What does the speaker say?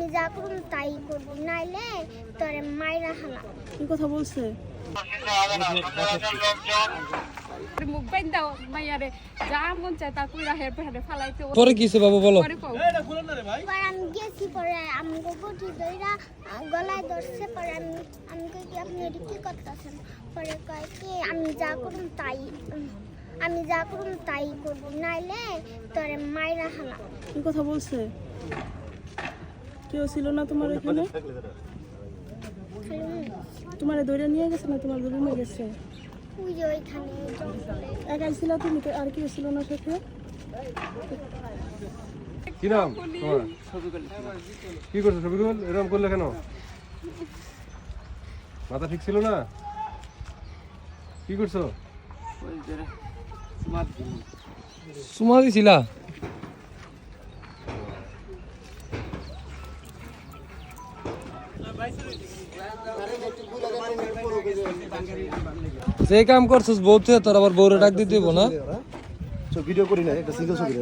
আমি যা করুম তাই করবি, নাইলে তোরে মাইরা হালা। কি কথা বলছে? মুখ বাইন দাও মাইয়ারে যা মন চায় তা কইরা হের পেহারে ফালাইতে। পরে কিছে বাবু বলো? পরে আমি গেছি, পরে আমি গটি দইরা গলায় ধরছে। পরে আমি কই কি আপনি এটা কি করতেছেন? পরে কয় কি আমি যা করুম তাই করবি, নাইলে তোরে মাইরা হালা। কি কথা বলছে? কেউ ছিল না তোমার এখানে? তোমারে দৌড়ে নিয়ে গেছে না তোমার রুমে গেছে? ওই যে ওইখানে জঙ্গলে। একাই ছিল তুমি? আর কেউ ছিল না সাথে? কি নাম তোমার? কি করছো শফিকুল? এরকম করলে কেন? মাথা ঠিক ছিল না? কি করছো? সুমা দিছিলা? যে কাম করছিস বউতে তোর আবার বউরে ডাক দিতে হইব না? ভিডিও করি না, একটা সিঙ্গেল ছবি